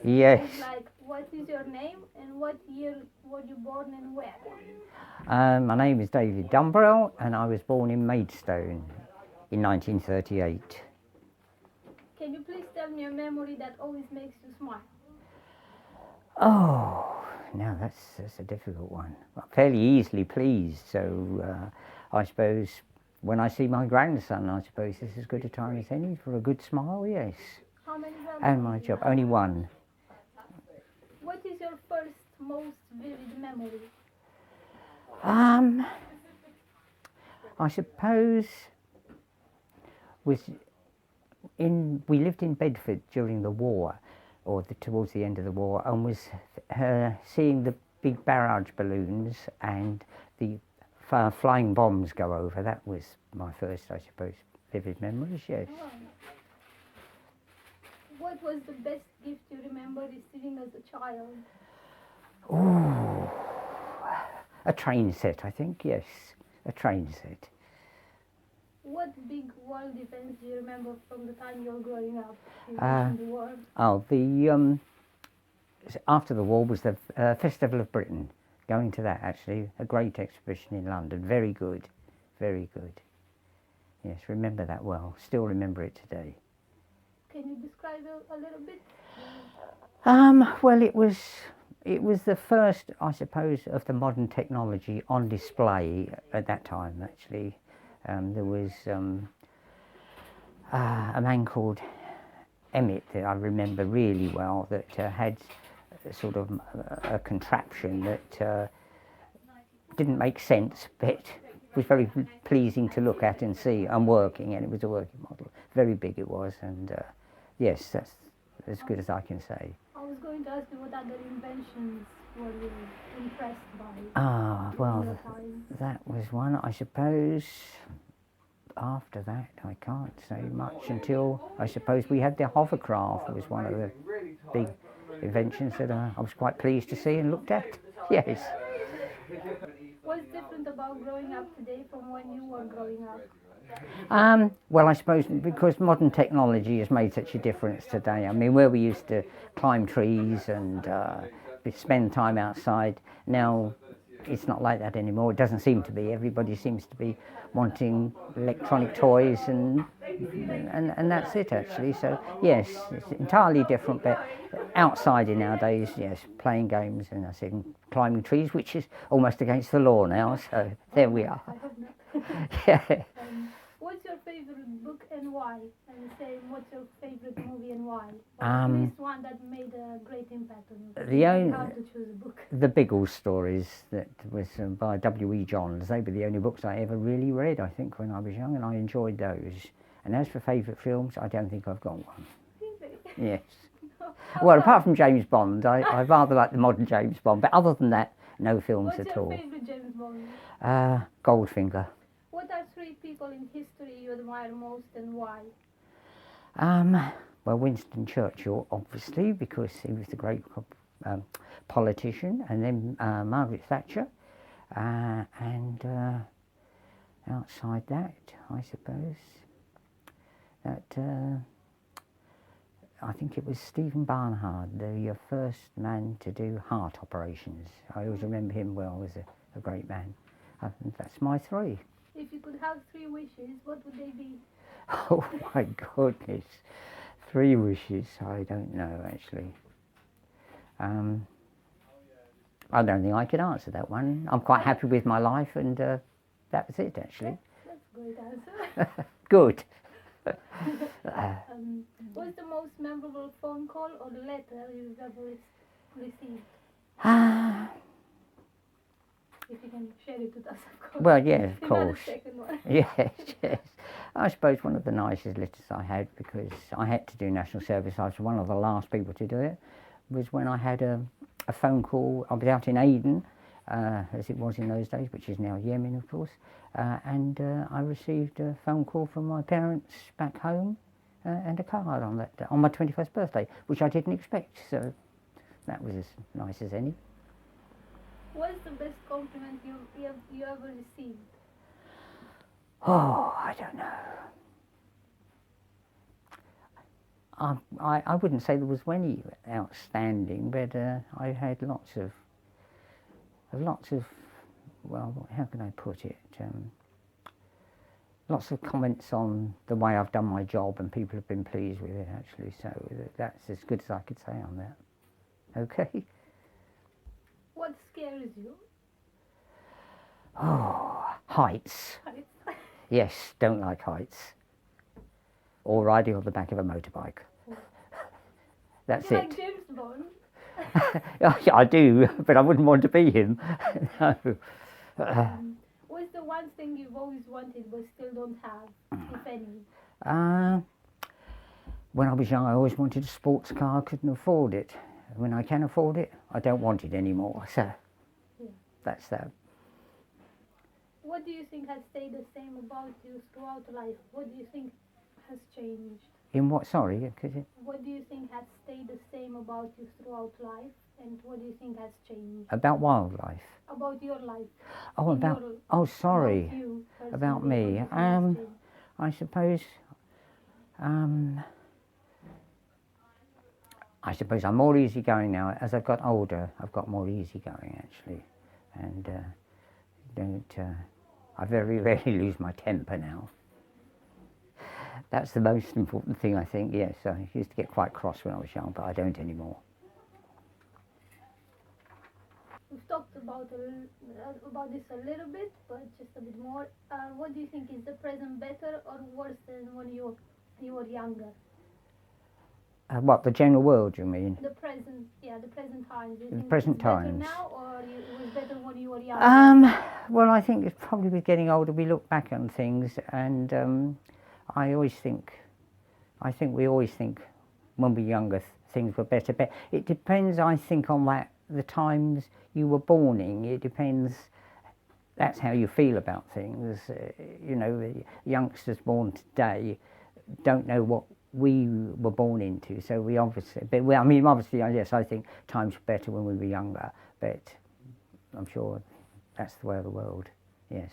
Yes. It's like, what is your name and what year were you born and where? My name is David Dumbrell and I was born in Maidstone in 1938. Can you please tell me a memory that always makes you smile? Oh, now that's a difficult one. I'm fairly easily pleased, so I suppose when I see my grandson, I suppose this is as good a time as any for a good smile, yes. How many And my job, only one. What is your first most vivid memory? I suppose we lived in Bedford during the war, or towards the end of the war, and was seeing the big barrage balloons and the flying bombs go over. That was my first, I suppose, vivid memories, yes. Oh. What was the best gift you remember receiving as a child? Oh, a train set, I think, yes, a train set. What big world events do you remember from the time you were growing up in the war? After the war was the Festival of Britain. Going to that, actually, a great exhibition in London. Very good, very good. Yes, remember that well. Still remember it today. Can you describe a little bit? Well, it was the first, I suppose, of the modern technology on display at that time. Actually, there was a man called Emmett that I remember really well that had sort of a contraption that didn't make sense, but was very pleasing to look at and see, and working, and it was a working model. Very big it was, and yes, that's as good as I can say. I was going to ask you what other inventions were you impressed by? Well, that was one, I suppose. After that, I can't say much until, I suppose, we had the hovercraft. It was one of the big inventions that I was quite pleased to see and looked at. Yes. What's different about growing up today from when you were growing up? Well, I suppose because modern technology has made such a difference today. I mean, where we used to climb trees and spend time outside, now it's not like that anymore. It doesn't seem to be. Everybody seems to be wanting electronic toys and that's it, actually. So yes, it's entirely different, but outside in nowadays, yes, playing games and I said climbing trees, which is almost against the law now, so there we are. I hope not. Yeah. What's your favorite book and why? And same, what's your favorite movie and why? Or at least one that made a great impact on you. How to choose a book. The Biggles stories that was by W.E. Johns. They were the only books I ever really read, I think, when I was young, and I enjoyed those. And as for favourite films, I don't think I've got one. Really? Yes. Well, apart from James Bond, I rather like the modern James Bond, but other than that, no films at all. What's your favourite James Bond? Goldfinger. What are three people in history you admire most and why? Well, Winston Churchill, obviously, because he was the great politician, and then Margaret Thatcher, and outside that, I suppose, that I think it was Stephen Barnard, the first man to do heart operations. I always remember him well as a great man. That's my three. If you could have 3 wishes, what would they be? Oh my goodness, 3 wishes, I don't know actually. I don't think I could answer that one. I'm quite happy with my life and that was it actually. That's a great answer. Good. What's the most memorable phone call or letter you've ever received? If you can share it with us, of course. Well, yeah, of course. Second one. Yes, yes. I suppose one of the nicest letters I had, because I had to do national service, I was one of the last people to do it, was when I had a phone call. I was out in Aden, as it was in those days, which is now Yemen, of course, and I received a phone call from my parents back home and a card on my 21st birthday, which I didn't expect, so that was as nice as any. What's the best compliment you ever received? Oh, I don't know. I wouldn't say there was any outstanding, but I had lots of, well, how can I put it? Lots of comments on the way I've done my job, and people have been pleased with it, actually. So that's as good as I could say on that. Okay. What scares you? Oh, heights. Yes, don't like heights. Or riding on the back of a motorbike. That's you it. Like James Bond? Yeah, I do, but I wouldn't want to be him. No. What's the one thing you've always wanted but still don't have, if any? When I was young, I always wanted a sports car. I couldn't afford it. When I can afford it, I don't want it anymore. So that's that. What do you think has stayed the same about you throughout life? What do you think has changed? In what? Sorry? What do you think has stayed the same about you throughout life? And what do you think has changed? About wildlife? About your life. Oh, sorry. About you personally. About me. I suppose I'm more easygoing now. As I've got older, I've got more easygoing, actually. And I very rarely lose my temper now. That's the most important thing, I think. Yes, I used to get quite cross when I was young, but I don't anymore. We've talked about this a little bit, but just a bit more. What do you think, is the present better or worse than when you were younger? What, the general world, you mean? The present, the present times. Do you the think present it's times. better now, or it was better when you were younger? Well, I think it's probably with getting older, we look back on things, and I think we always think when we're younger things were better. But it depends, I think, on the times you were born in. It depends. That's how you feel about things. The youngsters born today don't know what we were born into. So we obviously, yes, I think times were better when we were younger. But I'm sure that's the way of the world. Yes.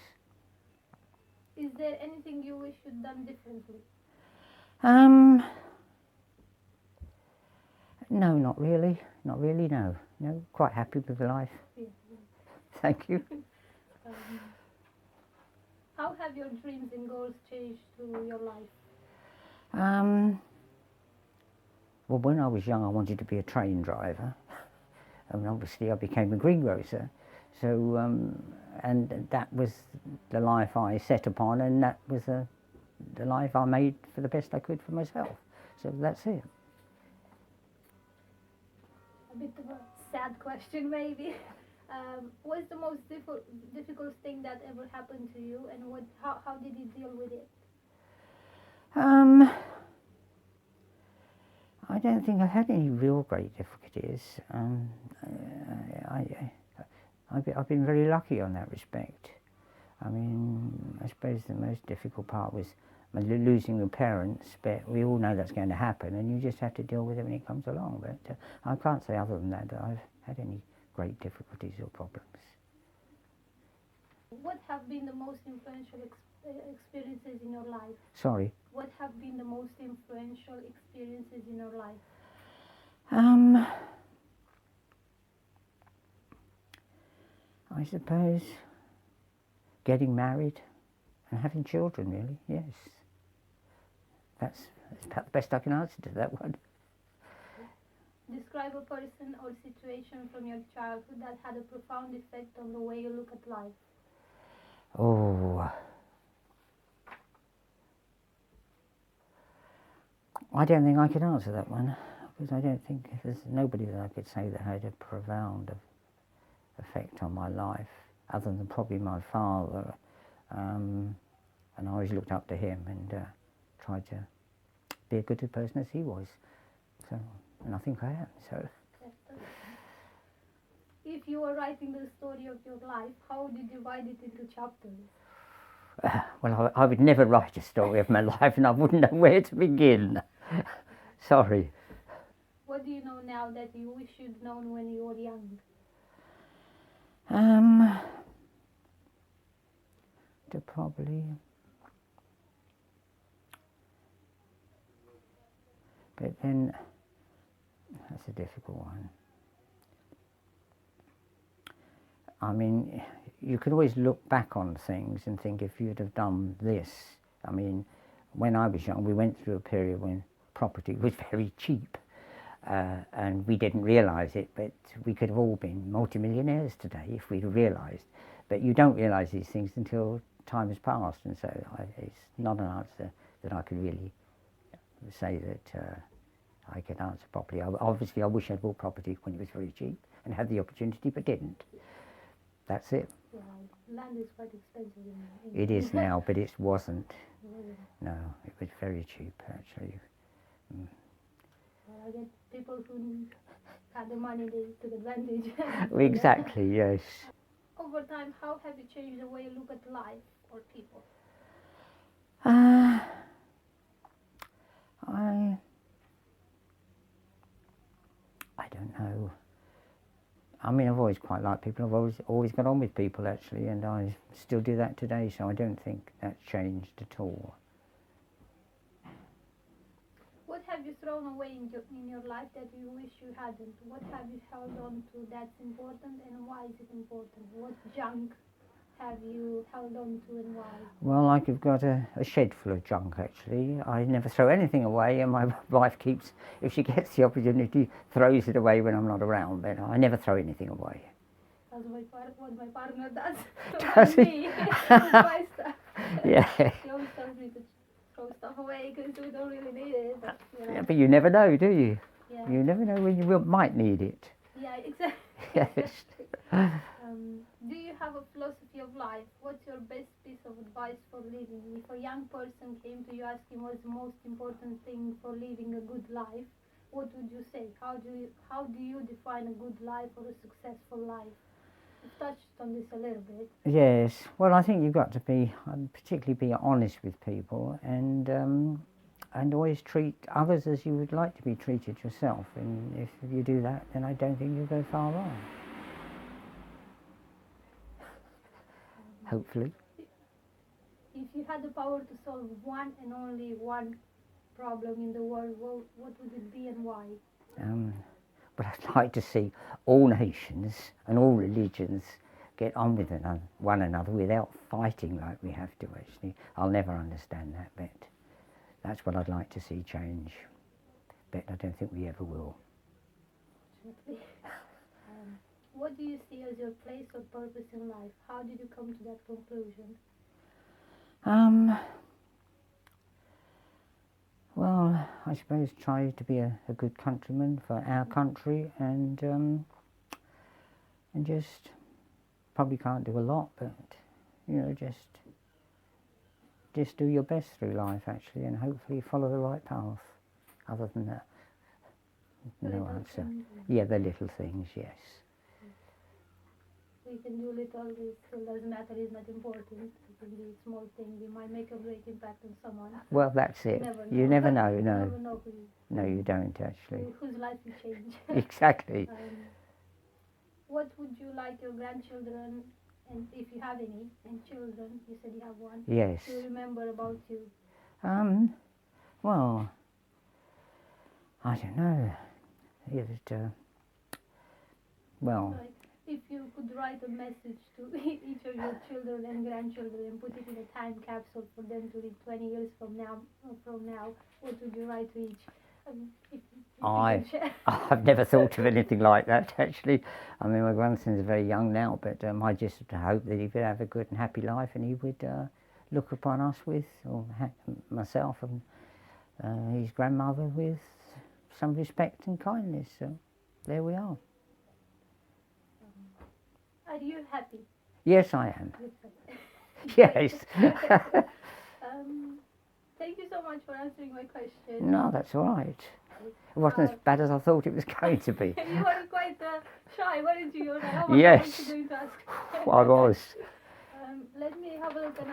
Is there anything you wish you'd done differently? No, not really. Not really, no. No, quite happy with life. Yeah. Thank you. How have your dreams and goals changed through your life? Well, when I was young, I wanted to be a train driver. And obviously I became a greengrocer. So, and that was the life I set upon, and that was the life I made for the best I could for myself. So that's it. A bit of a sad question, maybe. What's the most difficult thing that ever happened to you, and how did you deal with it? I don't think I've had any real great difficulties. I've been very lucky on that respect. I mean, I suppose the most difficult part was losing your parents, but we all know that's going to happen, and you just have to deal with it when it comes along. But I can't say other than that I've had any great difficulties or problems. What have been the most influential experiences in your life? Sorry? What have been the most influential experiences in your life? I suppose getting married and having children, really, yes. That's about the best I can answer to that one. Describe a person or situation from your childhood that had a profound effect on the way you look at life. Oh, I don't think I could answer that one, because I don't think there's nobody that I could say that had a profound effect on my life, other than probably my father. And I always looked up to him and tried to be a good person as he was. So, and I think I am. So. If you were writing the story of your life, how would you divide it into chapters? Well, I would never write a story of my life, and I wouldn't know where to begin. Sorry. What do you know now that you wish you'd known when you were young? To probably But then, that's a difficult one. I mean, you could always look back on things and think if you'd have done this. I mean, when I was young, we went through a period when property was very cheap. And we didn't realise it, but we could have all been multimillionaires today if we'd realised. But you don't realise these things until time has passed, and so it's not an answer that I could really say that I could answer properly. Obviously, I wish I'd bought property when it was very cheap and had the opportunity, but didn't. That's it. Yeah, land is quite expensive. It is now, but it wasn't. No, it was very cheap, actually. I get people who had the money, they took advantage. Exactly, yes. Over time, how have you changed the way you look at life or people? I don't know. I mean, I've always quite liked people. I've always got on with people, actually, and I still do that today, so I don't think that's changed at all. What have you thrown away in your life that you wish you hadn't? What have you held on to that's important, and why is it important? What junk have you held on to, and why? Well, like I've got a shed full of junk, actually. I never throw anything away, and my wife keeps, if she gets the opportunity, throws it away when I'm not around, but I never throw anything away. That's what my partner does. Does he? Me, with my stuff. Yeah. He always tells me to throw stuff away because we don't really need it. But, Yeah, but you never know, do you? Yeah. You never know when you might need it. Yeah, exactly. Yes. Do you have a philosophy of life? What's your best piece of advice for living? If a young person came to you asking what's the most important thing for living a good life, what would you say? How do you define a good life or a successful life? You've touched on this a little bit. Yes. Well, I think you've got to be, particularly be honest with people, and always treat others as you would like to be treated yourself. And if you do that, then I don't think you'll go far wrong. Hopefully. If you had the power to solve one and only one problem in the world, what would it be and why? But I'd like to see all nations and all religions get on with one another without fighting like we have to, actually. I'll never understand that, but that's what I'd like to see change. But I don't think we ever will. What do you see as your place or purpose in life? How did you come to that conclusion? Well, I suppose try to be a good countryman for our country, and just probably can't do a lot, but just do your best through life, actually, and hopefully follow the right path. Other than that, no answer. Yeah, the little things, yes. We can do little, it still doesn't matter, it's not important. It can be a small thing, we might make a great impact on someone. Well, that's it. You never know. You never know, no. You never know No, you don't, actually. Whose life you change. Exactly. What would you like your grandchildren, and if you have any, and children, you said you have one, yes, to remember about you? Well, I don't know. Well... Like, if you could write a message to each of your children and grandchildren and put it in a time capsule for them to read 20 years from now, what would you write to each? I've never thought of anything like that, actually. I mean, my grandson's very young now, but I just hope that he would have a good and happy life, and he would look upon us myself and his grandmother with some respect and kindness. So there we are. Are you happy? Yes, I am. Yes. Thank you so much for answering my question. No, that's all right. It wasn't as bad as I thought it was going to be. You were quite shy, weren't you? Like, oh my yes. God, what are you going to ask? I was. Let me have a look at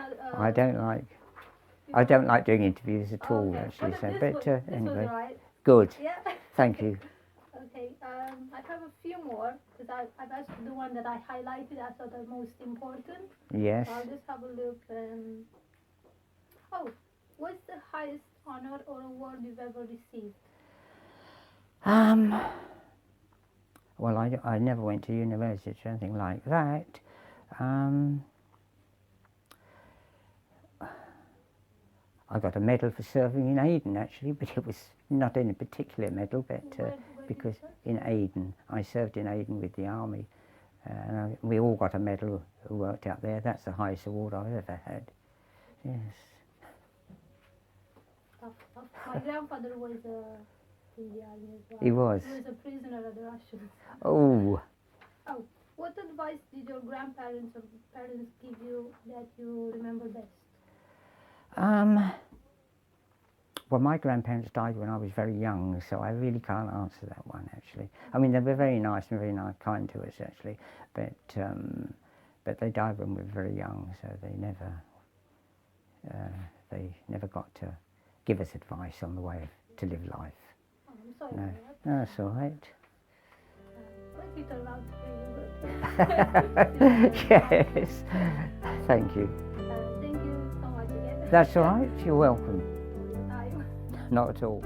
I don't like doing interviews at all, okay. actually. Well, So, this anyway, was right. Good. Yeah. Thank you. Okay. I have a few more because I've asked the one that I highlighted. I thought are most important. Yes. So I'll just have a look. What's the highest honor or award you've ever received? Well, I never went to university or anything like that. I got a medal for serving in Aden actually, but it was not any particular medal, but Where because did in Aden, I served in Aden with the army, and we all got a medal who worked out there. That's the highest award I've ever had. Yes. Tough. My grandfather was in the army as well. He was. He was a prisoner of the Russians. Oh. Oh, what advice did your grandparents or parents give you that you remember best? Well, my grandparents died when I was very young, so I really can't answer that one actually. I mean, they were very nice and very kind to us actually, but they died when we were very young, so they never got to give us advice on the way to live life. Oh, I'm sorry No, about that. no, that's all right. But it turned out to be good. Yes, thank you. Thank you so much again. That's all right. You're welcome. Bye. Not at all.